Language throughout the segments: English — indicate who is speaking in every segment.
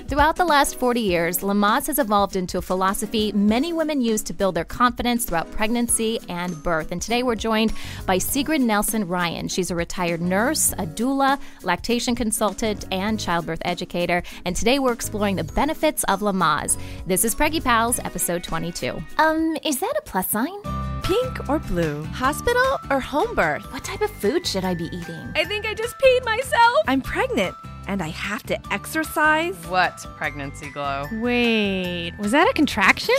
Speaker 1: Throughout the last 40 years, Lamaze has evolved into a philosophy many women use to build their confidence throughout pregnancy and birth. And today we're joined by Sigrid Nelson Ryan. She's a retired nurse, a doula, lactation consultant, and childbirth educator. And today we're exploring the benefits of Lamaze. This is Preggy Pals, episode 22. Is that a plus sign?
Speaker 2: Pink or blue? Hospital or home birth?
Speaker 1: What type of food should I be eating?
Speaker 2: I think I just peed myself. I'm pregnant and I have to exercise.
Speaker 3: What pregnancy glow?
Speaker 4: Wait, was that a contraction?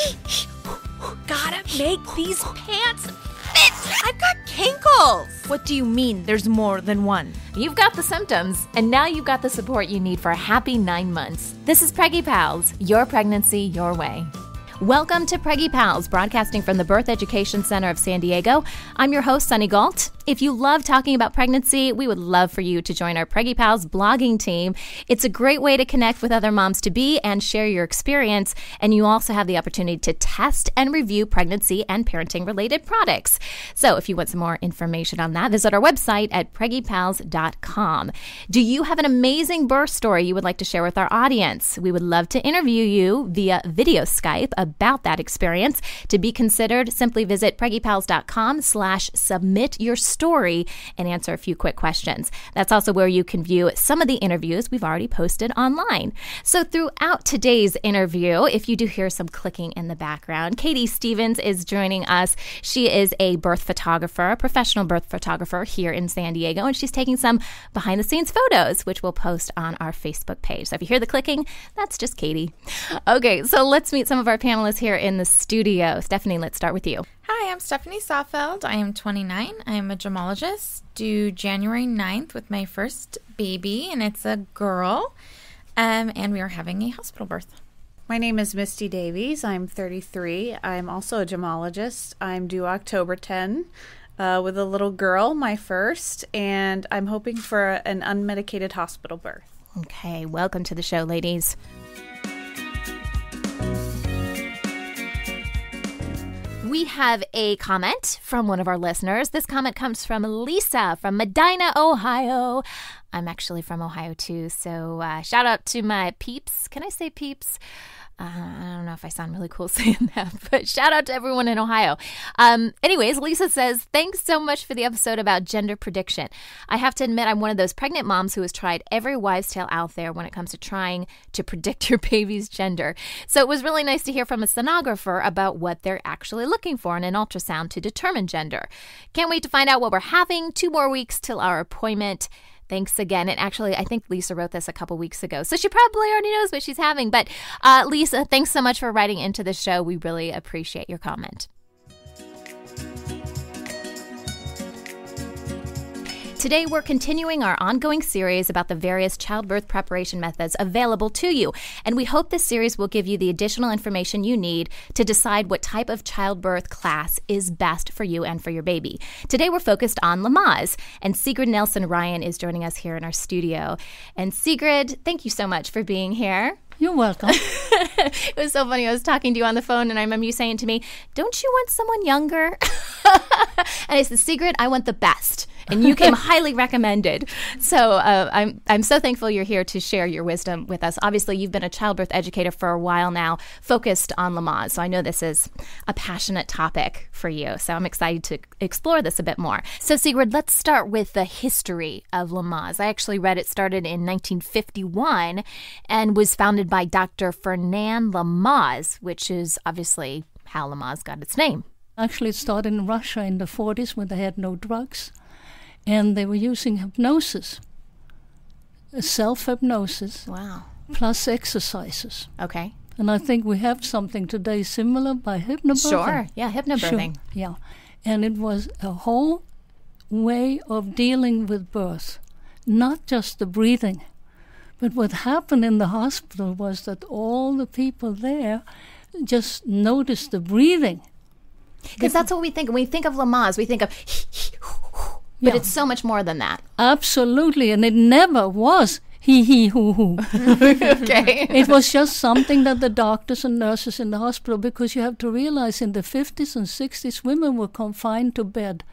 Speaker 2: Gotta make these pants fit. I've got kinkles.
Speaker 4: What do you mean there's more than one?
Speaker 1: You've got the symptoms, and now you've got the support you need for a happy 9 months. This is Preggy Pals, your pregnancy, your way. Welcome to Preggy Pals, broadcasting from the Birth Education Center of San Diego. I'm your host, Sunny Galt. If you love talking about pregnancy, we would love for you to join our Preggy Pals blogging team. It's a great way to connect with other moms-to-be and share your experience, and you also have the opportunity to test and review pregnancy and parenting-related products. So if you want some more information on that, visit our website at preggypals.com. Do you have an amazing birth story you would like to share with our audience? We would love to interview you via video Skype about that experience. To be considered, simply visit preggypals.com/submit your story and answer a few quick questions. That's also where you can view some of the interviews we've already posted online. So throughout today's interview, if you do hear some clicking in the background, Katie Stevens is joining us. She is a birth photographer, a professional birth photographer here in San Diego, and she's taking some behind-the-scenes photos, which we'll post on our Facebook page. So if you hear the clicking, that's just Katie. Okay, so let's meet some of our panelists here in the studio. Stephanie, let's start with you.
Speaker 5: Hi, I'm Stephanie Sawfeld. I am 29. I am a gemologist, due January 9th with my first baby, and it's a girl, and we are having a hospital birth.
Speaker 6: My name is Misty Davies. I'm 33. I'm also a gemologist. I'm due October 10 with a little girl, my first, and I'm hoping for an unmedicated hospital birth.
Speaker 1: Okay, welcome to the show, ladies. We have a comment from one of our listeners. This comment comes from Lisa from Medina, Ohio. I'm actually from Ohio too, so shout out to my peeps. Can I say peeps? I don't know if I sound really cool saying that, but shout out to everyone in Ohio. Anyways, Lisa says, thanks so much for the episode about gender prediction. I have to admit I'm one of those pregnant moms who has tried every wives' tale out there when it comes to trying to predict your baby's gender. So it was really nice to hear from a sonographer about what they're actually looking for in an ultrasound to determine gender. Can't wait to find out what we're having. 2 more weeks till our appointment. Thanks again. And actually, I think Lisa wrote this a couple weeks ago, so she probably already knows what she's having. But Lisa, thanks so much for writing into the show. We really appreciate your comment. Today, we're continuing our ongoing series about the various childbirth preparation methods available to you. And we hope this series will give you the additional information you need to decide what type of childbirth class is best for you and for your baby. Today, we're focused on Lamaze, and Sigrid Nelson Ryan is joining us here in our studio. And Sigrid, thank you so much for being here.
Speaker 7: You're welcome.
Speaker 1: It was so funny. I was talking to you on the phone, and I remember you saying to me, don't you want someone younger? And I said, Sigrid, I want the best. And you came highly recommended. So I'm so thankful you're here to share your wisdom with us. Obviously, you've been a childbirth educator for a while now, focused on Lamaze. So I know this is a passionate topic for you. So I'm excited to explore this a bit more. So Sigrid, let's start with the history of Lamaze. I actually read it started in 1951 and was founded by Dr. Fernand Lamaze, which is obviously how Lamaze got its name.
Speaker 7: Actually, it started in Russia in the 40s when they had no drugs. And they were using hypnosis, self-hypnosis,
Speaker 1: wow,
Speaker 7: plus exercises.
Speaker 1: Okay.
Speaker 7: And I think we have something today similar by hypnobirthing.
Speaker 1: Sure, yeah, hypnobirthing.
Speaker 7: Sure. Yeah. And it was a whole way of dealing with birth, not just the breathing. But what happened in the hospital was that all the people there just noticed the breathing.
Speaker 1: Because that's what we think. When we think of Lamaze, we think of but it's so much more than that.
Speaker 7: Absolutely, and it never was hee hoo hoo.
Speaker 1: Okay.
Speaker 7: It was just something that the doctors and nurses in the hospital, because you have to realize in the 50s and 60s, women were confined to bed,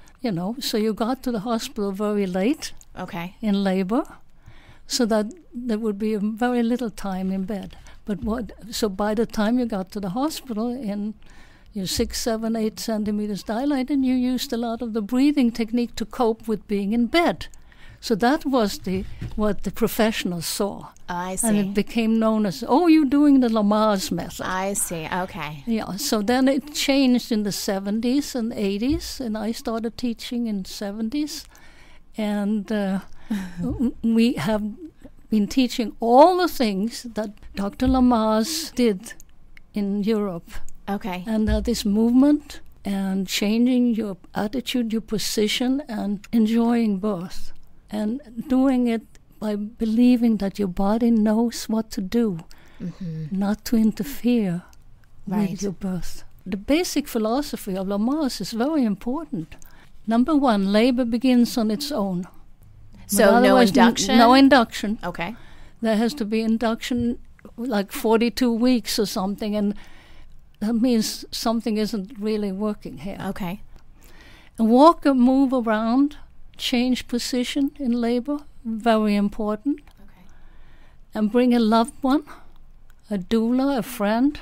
Speaker 7: so you got to the hospital very late.
Speaker 1: Okay.
Speaker 7: In labor, so that there would be very little time in bed. So by the time you got to the hospital and you're 6, 7, 8 centimeters dilated, you used a lot of the breathing technique to cope with being in bed. So that was what the professionals saw.
Speaker 1: I see.
Speaker 7: And it became known as, you're doing the Lamaze method.
Speaker 1: I see. Okay.
Speaker 7: Yeah, so then it changed in the 70s and 80s, and I started teaching in the 70s. And we have been teaching all the things that Dr. Lamaze did in Europe.
Speaker 1: Okay.
Speaker 7: And that is movement and changing your attitude, your position, and enjoying birth. And doing it by believing that your body knows what to do, not to interfere with your birth. The basic philosophy of Lamaze is very important. Number 1, labor begins on its own.
Speaker 1: So no induction?
Speaker 7: No induction.
Speaker 1: Okay.
Speaker 7: There has to be induction like 42 weeks or something, and that means something isn't really working here.
Speaker 1: Okay.
Speaker 7: And walk or move around, change position in labor, very important.
Speaker 1: Okay.
Speaker 7: And bring a loved one, a doula, a friend,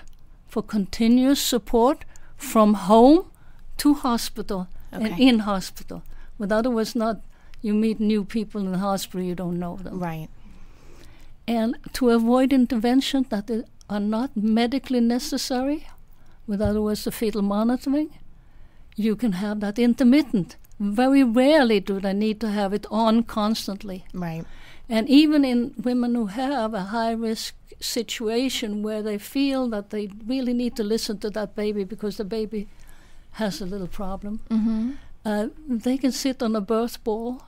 Speaker 7: for continuous support from home to hospital and in hospital. But otherwise you meet new people in the hospital, you don't know them.
Speaker 1: Right.
Speaker 7: And to avoid interventions that are not medically necessary, with otherwise the fetal monitoring, you can have that intermittent. Very rarely do they need to have it on constantly.
Speaker 1: Right.
Speaker 7: And even in women who have a high-risk situation where they feel that they really need to listen to that baby because the baby has a little problem, they can sit on a birth ball.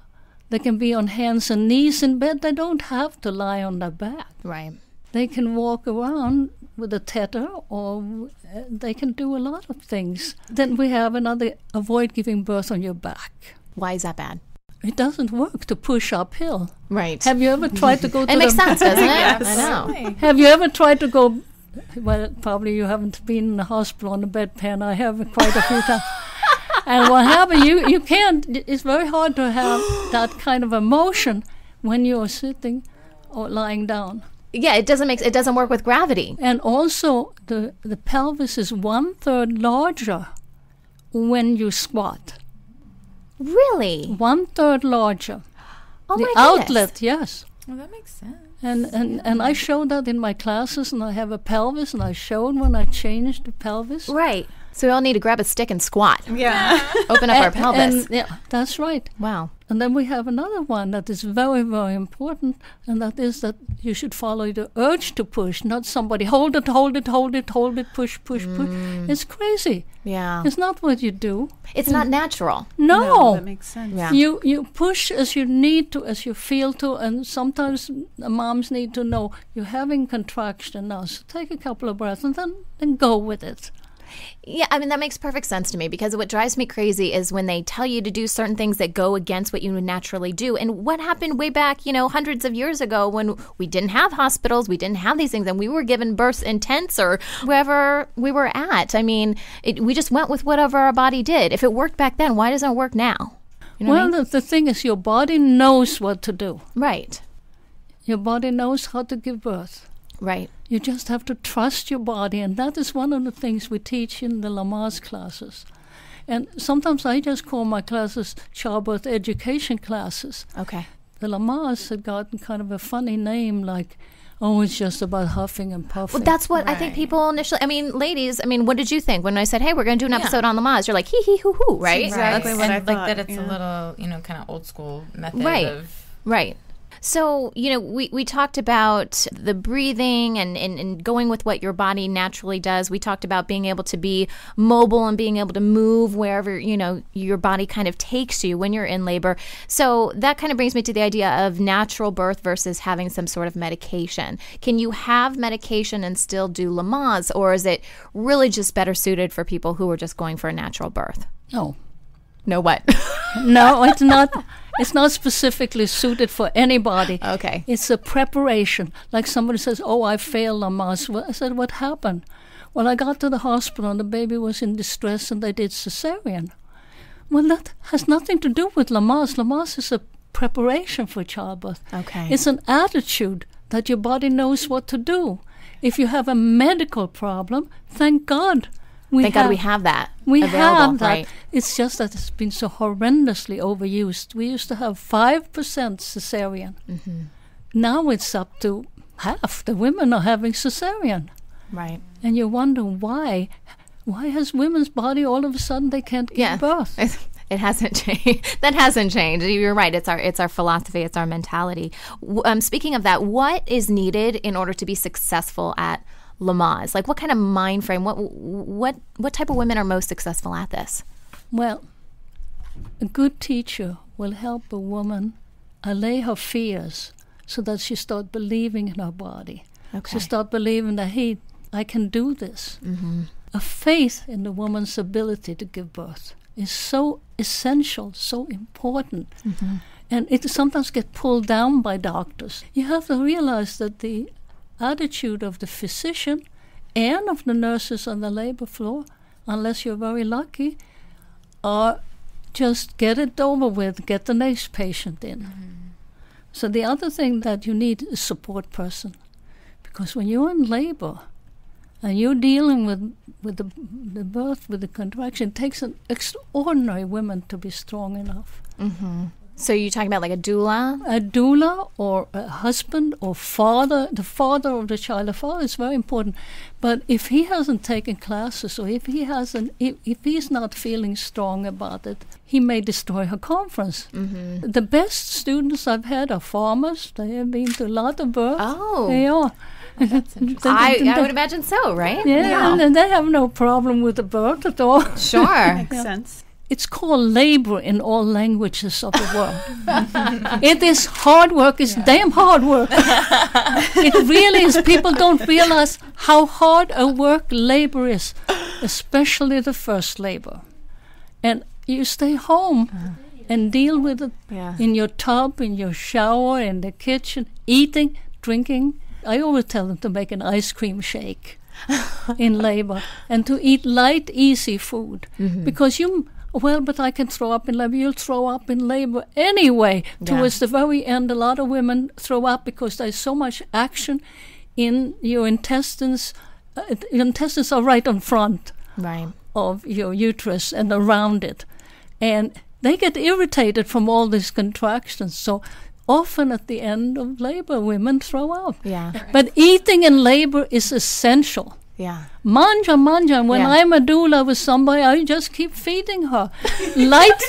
Speaker 7: They can be on hands and knees in bed. They don't have to lie on their back.
Speaker 1: Right.
Speaker 7: They can walk around with a tether, or they can do a lot of things. Then we have another, avoid giving birth on your back.
Speaker 1: Why is that bad?
Speaker 7: It doesn't work to push uphill.
Speaker 1: Right.
Speaker 7: Have you ever tried to go to
Speaker 1: It makes sense, doesn't it?
Speaker 5: Yes.
Speaker 1: I know.
Speaker 7: Have you ever tried to go, well, probably you haven't been in the hospital on a bedpan. I have quite a few times. And what happened, you can't, it's very hard to have that kind of emotion when you're sitting or lying down.
Speaker 1: Yeah, it doesn't work with gravity.
Speaker 7: And also, the pelvis is 1/3 larger when you squat.
Speaker 1: Really?
Speaker 7: 1/3 larger.
Speaker 1: Oh
Speaker 7: the
Speaker 1: my goodness.
Speaker 7: outlet, yes.
Speaker 5: Well, that makes sense.
Speaker 7: And I show that in my classes, and I have a pelvis, and I showed when I changed the pelvis.
Speaker 1: Right. So we all need to grab a stick and squat.
Speaker 6: Yeah.
Speaker 1: Open up our pelvis.
Speaker 7: And, yeah, that's right.
Speaker 1: Wow.
Speaker 7: And then we have another one that is very, very important, and that is that you should follow the urge to push, not somebody hold it, push. It's crazy.
Speaker 1: Yeah.
Speaker 7: It's not what you do.
Speaker 1: It's not natural.
Speaker 7: No.
Speaker 6: That makes sense.
Speaker 1: Yeah.
Speaker 7: You push as you need to, as you feel to, and sometimes moms need to know you're having contraction now, so take a couple of breaths and then go with it.
Speaker 1: Yeah, I mean, that makes perfect sense to me, because what drives me crazy is when they tell you to do certain things that go against what you would naturally do. And what happened way back, hundreds of years ago when we didn't have hospitals, we didn't have these things, and we were given births in tents or wherever we were at. I mean, we just went with whatever our body did. If it worked back then, why doesn't it work now? You know what I mean?
Speaker 7: The thing is, your body knows what to do.
Speaker 1: Right.
Speaker 7: Your body knows how to give birth.
Speaker 1: Right.
Speaker 7: You just have to trust your body, and that is one of the things we teach in the Lamaze classes. And sometimes I just call my classes childbirth education classes.
Speaker 1: Okay.
Speaker 7: The Lamaze had gotten kind of a funny name, like, it's just about huffing and puffing.
Speaker 1: Well, that's what I think people initially, ladies, what did you think when I said, hey, we're going to do an episode on Lamaze? You're like, hee hee hoo hoo, right?
Speaker 6: Exactly what I thought.
Speaker 5: Like that it's a little, kind of old school method of...
Speaker 1: Right. So, we talked about the breathing and going with what your body naturally does. We talked about being able to be mobile and being able to move wherever, your body kind of takes you when you're in labor. So that kind of brings me to the idea of natural birth versus having some sort of medication. Can you have medication and still do Lamaze, or is it really just better suited for people who are just going for a natural birth?
Speaker 7: No.
Speaker 1: No what?
Speaker 7: No, it's not. It's not specifically suited for anybody.
Speaker 1: Okay.
Speaker 7: It's a preparation. Like somebody says, I failed Lamaze. Well, I said, what happened? Well, I got to the hospital and the baby was in distress and they did cesarean. Well, that has nothing to do with Lamaze. Lamaze is a preparation for childbirth.
Speaker 1: Okay.
Speaker 7: It's an attitude that your body knows what to do. If you have a medical problem, thank God.
Speaker 1: Thank God we have that
Speaker 7: We
Speaker 1: available,
Speaker 7: have that.
Speaker 1: right?
Speaker 7: It's just that it's been so horrendously overused. We used to have 5% cesarean.
Speaker 1: Mm-hmm.
Speaker 7: Now it's up to half the women are having cesarean.
Speaker 1: Right.
Speaker 7: And you wonder why. Why has women's body all of a sudden they can't give birth?
Speaker 1: It hasn't changed. That hasn't changed. You're right. It's our philosophy. It's our mentality. Speaking of that, what is needed in order to be successful at Lamaze? Like, what kind of mind frame? What type of women are most successful at this?
Speaker 7: Well, a good teacher will help a woman allay her fears so that she starts believing in her body.
Speaker 1: Okay.
Speaker 7: She starts believing that, hey, I can do this.
Speaker 1: Mm-hmm.
Speaker 7: A faith in the woman's ability to give birth is so essential, so important.
Speaker 1: Mm-hmm.
Speaker 7: And it sometimes gets pulled down by doctors. You have to realize that the attitude of the physician and of the nurses on the labor floor, unless you're very lucky, are just get it over with, get the next patient in.
Speaker 1: Mm-hmm.
Speaker 7: So the other thing that you need is a support person. Because when you're in labor and you're dealing with the birth, with the contraction, it takes an extraordinary woman to be strong enough.
Speaker 1: Mm-hmm. So you're talking about like a doula?
Speaker 7: A doula or a husband or father, the father of the child. The father is very important. But if he hasn't taken classes or if he's not feeling strong about it, he may destroy her conference.
Speaker 1: Mm-hmm.
Speaker 7: The best students I've had are farmers. They have been to a lot of births.
Speaker 1: Oh.
Speaker 7: They are.
Speaker 5: That's interesting.
Speaker 1: I would imagine so, right?
Speaker 7: Yeah, and they have no problem with the birth at all.
Speaker 1: Sure.
Speaker 6: Makes sense.
Speaker 7: It's called labor in all languages of the world. It is hard work. It's damn hard work. It really is. People don't realize how hard a work labor is, especially the first labor. And you stay home and deal with it in your tub, in your shower, in the kitchen, eating, drinking. I always tell them to make an ice cream shake in labor and to eat light, easy food. Mm-hmm. Because but I can throw up in labor. You'll throw up in labor anyway. Towards the very end, a lot of women throw up because there's so much action in your intestines. Your intestines are right on front of your uterus and around it. And they get irritated from all these contractions. So often at the end of labor, women throw up.
Speaker 1: Yeah.
Speaker 7: But eating in labor is essential.
Speaker 1: Yeah.
Speaker 7: Manja. When I'm a doula with somebody, I just keep feeding her. light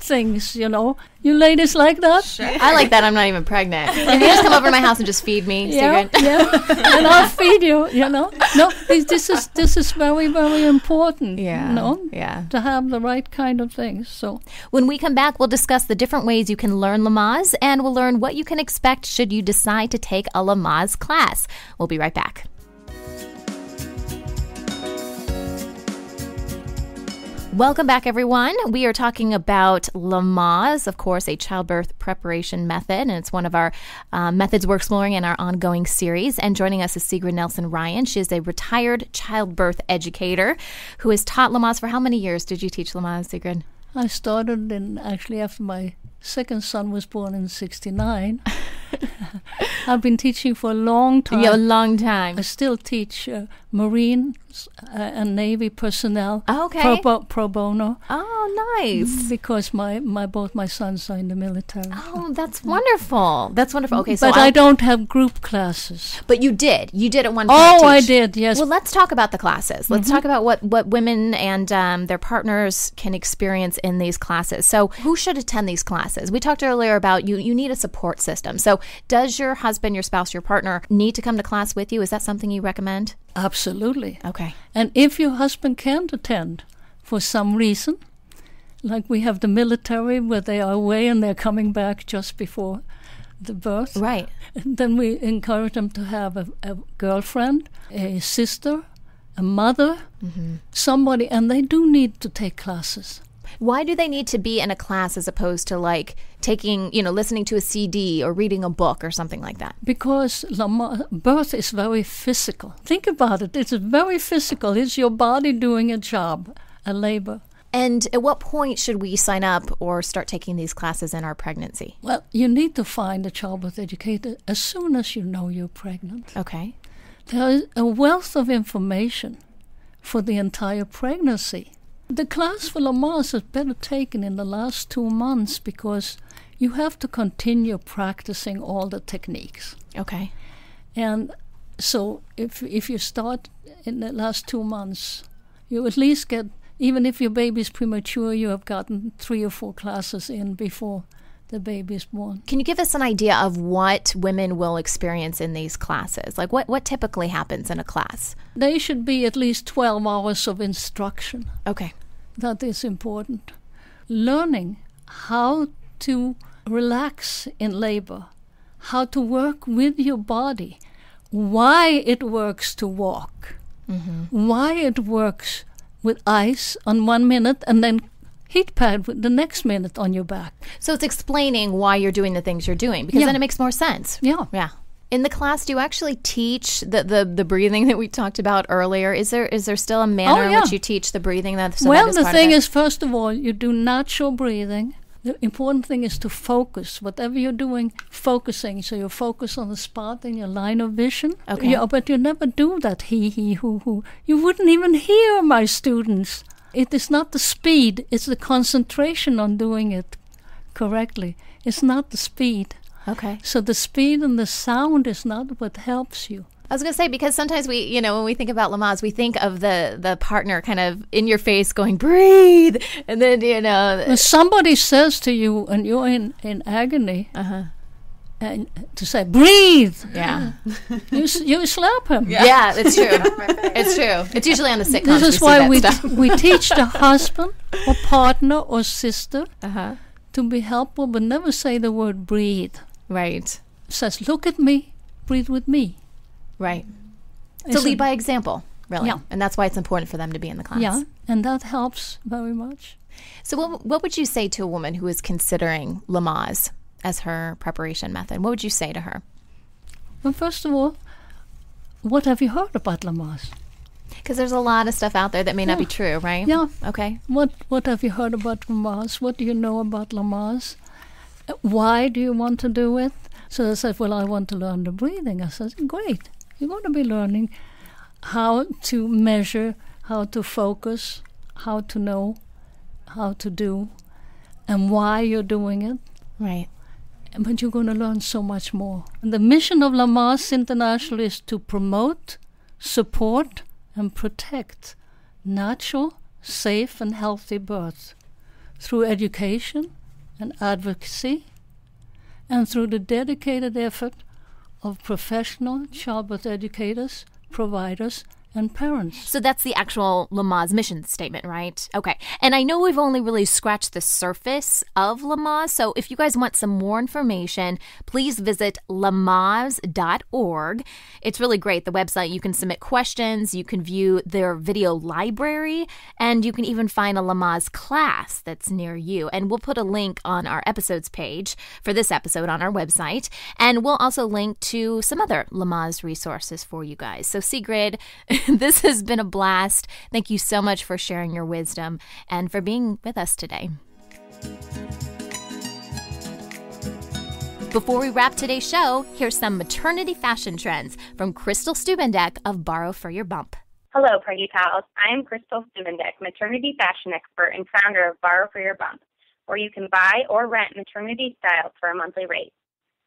Speaker 7: things, you know. You ladies like that?
Speaker 1: Sure. I like that. I'm not even pregnant. If you just come over to my house and just feed me,
Speaker 7: yeah, and I'll feed you, you know. No, this is very, very important, you know, to have the right kind of things. So
Speaker 1: when we come back, we'll discuss the different ways you can learn Lamaze, and we'll learn what you can expect should you decide to take a Lamaze class. We'll be right back. Welcome back, everyone. We are talking about Lamaze, of course, a childbirth preparation method, and it's one of our methods we're exploring in our ongoing series. And joining us is Sigrid Nelson-Ryan. She is a retired childbirth educator who has taught Lamaze for how many years did you teach Lamaze, Sigrid?
Speaker 7: I started actually after my second son was born in 1969. I've been teaching for a long time.
Speaker 1: Yeah, a long time.
Speaker 7: I still teach Marine and Navy personnel pro bono.
Speaker 1: Oh, nice.
Speaker 7: Because both my sons are in the military.
Speaker 1: Oh, that's wonderful. That's wonderful. Okay,
Speaker 7: but I don't have group classes.
Speaker 1: But you did. You did at one point.
Speaker 7: Oh, I did, yes.
Speaker 1: Well, let's talk about the classes. Let's talk about what women and their partners can experience in these classes. So who should attend these classes? We talked earlier about you need a support system. So does your husband, your spouse, your partner need to come to class with you? Is that something you recommend?
Speaker 7: Absolutely.
Speaker 1: Okay.
Speaker 7: And if your husband can't attend for some reason, like we have the military where they are away and they're coming back just before the birth.
Speaker 1: Right.
Speaker 7: Then we encourage them to have a girlfriend, a sister, a mother, somebody, and they do need to take classes.
Speaker 1: Why do they need to be in a class as opposed to like taking, listening to a CD or reading a book or something like that?
Speaker 7: Because birth is very physical. Think about it. It's very physical. It's your body doing a job, a labor.
Speaker 1: And at what point should we sign up or start taking these classes in our pregnancy?
Speaker 7: Well, you need to find a childbirth educator as soon as you know you're pregnant.
Speaker 1: Okay.
Speaker 7: There is a wealth of information for the entire pregnancy. The class for Lamaze is better taken in the last 2 months because you have to continue practicing all the techniques.
Speaker 1: Okay.
Speaker 7: And so if you start in the last 2 months, you at least get, even if your baby is premature, you have gotten 3 or 4 classes in before the baby is born.
Speaker 1: Can you give us an idea of what women will experience in these classes? Like what typically happens in a class?
Speaker 7: They should be at least 12 hours of instruction.
Speaker 1: Okay.
Speaker 7: That is important. Learning how to relax in labor, how to work with your body, why it works to walk, why it works with ice on 1 minute and then heat pad with the next minute on your back.
Speaker 1: So it's explaining why you're doing the things you're doing, because then it makes more sense.
Speaker 7: Yeah.
Speaker 1: Yeah. In the class, do you actually teach the breathing that we talked about earlier? Is there still a manner in which you teach the breathing? The
Speaker 7: thing is, first of all, you do natural breathing. The important thing is to focus. Whatever you're doing, focusing. So you focus on the spot in your line of vision.
Speaker 1: Okay.
Speaker 7: But you never do that he, who. You wouldn't even hear my students. It is not the speed, it's the concentration on doing it correctly. It's not the speed.
Speaker 1: Okay.
Speaker 7: So the speed and the sound is not what helps you.
Speaker 1: I was going to say, because sometimes we, when we think about Lamaze, we think of the partner kind of in your face going, breathe. And then,
Speaker 7: When somebody says to you and you're in agony, and to say, breathe.
Speaker 1: Yeah.
Speaker 7: You slap him.
Speaker 1: Yeah, it's true. It's true. It's usually on the sitcoms.
Speaker 7: This is why we teach the husband or partner or sister to be helpful, but never say the word breathe.
Speaker 1: Right.
Speaker 7: Says, look at me, breathe with me.
Speaker 1: Right. So lead by example, really.
Speaker 7: Yeah.
Speaker 1: And that's why it's important for them to be in the class.
Speaker 7: Yeah, and that helps very much.
Speaker 1: So what would you say to a woman who is considering Lamaze as her preparation method? What would you say to her?
Speaker 7: Well, first of all, what have you heard about Lamaze?
Speaker 1: Because there's a lot of stuff out there that may not be true, right?
Speaker 7: Yeah.
Speaker 1: Okay.
Speaker 7: What have you heard about Lamaze? What do you know about Lamaze? Why do you want to do it? So they said, well, I want to learn the breathing. I said, great. You're going to be learning how to measure, how to focus, how to know, how to do, and why you're doing it.
Speaker 1: Right.
Speaker 7: But you're going to learn so much more. And the mission of Lamaze International is to promote, support, and protect natural, safe, and healthy birth through education and advocacy, and through the dedicated effort of professional childbirth educators, providers, and parents.
Speaker 1: So that's the actual Lamaze mission statement, right? Okay. And I know we've only really scratched the surface of Lamaze, so if you guys want some more information, please visit lamaze.org. It's really great, the website. You can submit questions, you can view their video library, and you can even find a Lamaze class that's near you. And we'll put a link on our episodes page for this episode on our website, and we'll also link to some other Lamaze resources for you guys. So Sigrid, this has been a blast. Thank you so much for sharing your wisdom and for being with us today. Before we wrap today's show, here's some maternity fashion trends from Crystal Stubendek of Borrow for Your Bump.
Speaker 8: Hello, Preggy Pals. I am Crystal Stubendek, maternity fashion expert and founder of Borrow for Your Bump, where you can buy or rent maternity styles for a monthly rate.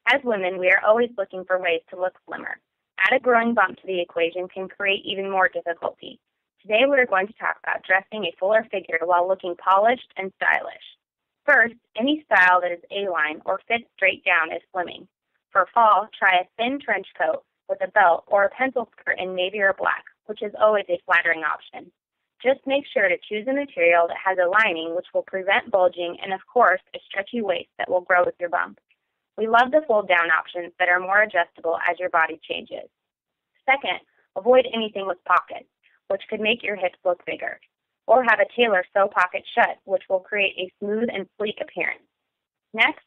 Speaker 8: As women, we are always looking for ways to look slimmer. Add a growing bump to the equation can create even more difficulty. Today we are going to talk about dressing a fuller figure while looking polished and stylish. First, any style that is A-line or fits straight down is slimming. For fall, try a thin trench coat with a belt or a pencil skirt in navy or black, which is always a flattering option. Just make sure to choose a material that has a lining which will prevent bulging and, of course, a stretchy waist that will grow with your bump. We love the fold-down options that are more adjustable as your body changes. Second, avoid anything with pockets, which could make your hips look bigger, or have a tailor sew pockets shut, which will create a smooth and sleek appearance. Next,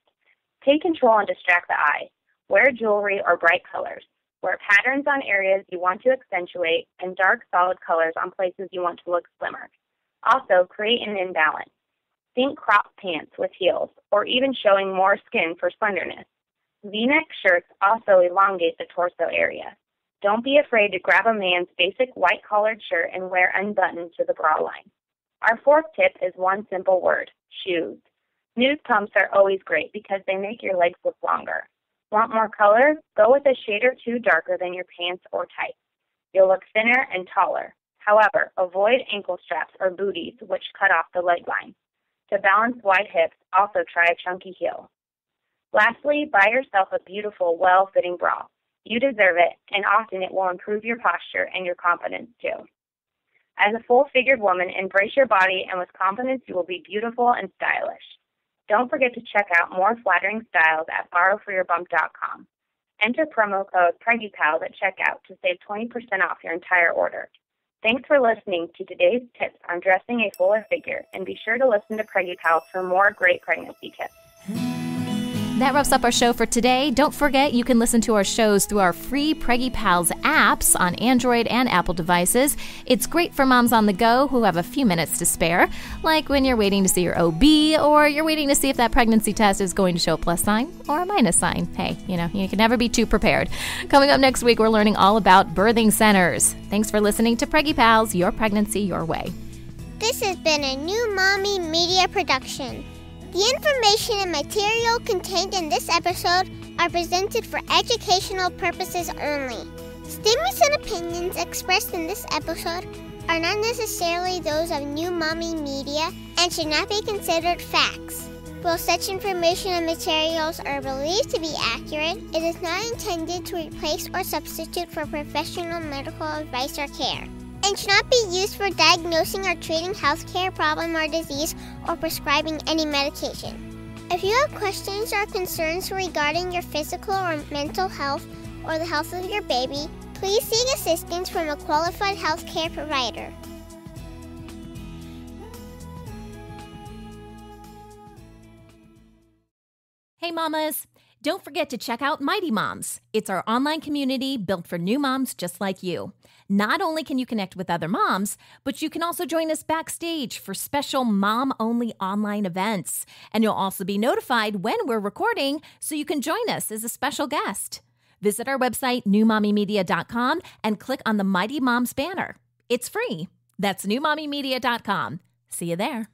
Speaker 8: take control and distract the eye. Wear jewelry or bright colors. Wear patterns on areas you want to accentuate and dark, solid colors on places you want to look slimmer. Also, create an imbalance. Think crop pants with heels, or even showing more skin for slenderness. V-neck shirts also elongate the torso area. Don't be afraid to grab a man's basic white-collared shirt and wear unbuttoned to the bra line. Our fourth tip is one simple word: shoes. Nude pumps are always great because they make your legs look longer. Want more color? Go with a shade or two darker than your pants or tights. You'll look thinner and taller. However, avoid ankle straps or booties, which cut off the leg line. To balance wide hips, also try a chunky heel. Lastly, buy yourself a beautiful, well-fitting bra. You deserve it, and often it will improve your posture and your confidence too. As a full-figured woman, embrace your body, and with confidence, you will be beautiful and stylish. Don't forget to check out more flattering styles at borrowforyourbump.com. Enter promo code PreggyPals at checkout to save 20% off your entire order. Thanks for listening to today's tips on dressing a fuller figure, and be sure to listen to Preggy Pals for more great pregnancy tips.
Speaker 1: That wraps up our show for today. Don't forget you can listen to our shows through our free Preggy Pals apps on Android and Apple devices. It's great for moms on the go who have a few minutes to spare, like when you're waiting to see your OB or you're waiting to see if that pregnancy test is going to show a plus sign or a minus sign. Hey, you can never be too prepared. Coming up next week, we're learning all about birthing centers. Thanks for listening to Preggy Pals, your pregnancy your way.
Speaker 9: This has been a New Mommy Media production. The information and material contained in this episode are presented for educational purposes only. Statements and opinions expressed in this episode are not necessarily those of New Mommy Media and should not be considered facts. While such information and materials are believed to be accurate, it is not intended to replace or substitute for professional medical advice or care, and should not be used for diagnosing or treating healthcare problem or disease or prescribing any medication. If you have questions or concerns regarding your physical or mental health or the health of your baby, please seek assistance from a qualified healthcare provider.
Speaker 1: Hey mamas, don't forget to check out Mighty Moms. It's our online community built for new moms just like you. Not only can you connect with other moms, but you can also join us backstage for special mom-only online events. And you'll also be notified when we're recording so you can join us as a special guest. Visit our website, newmommymedia.com, and click on the Mighty Moms banner. It's free. That's newmommymedia.com. See you there.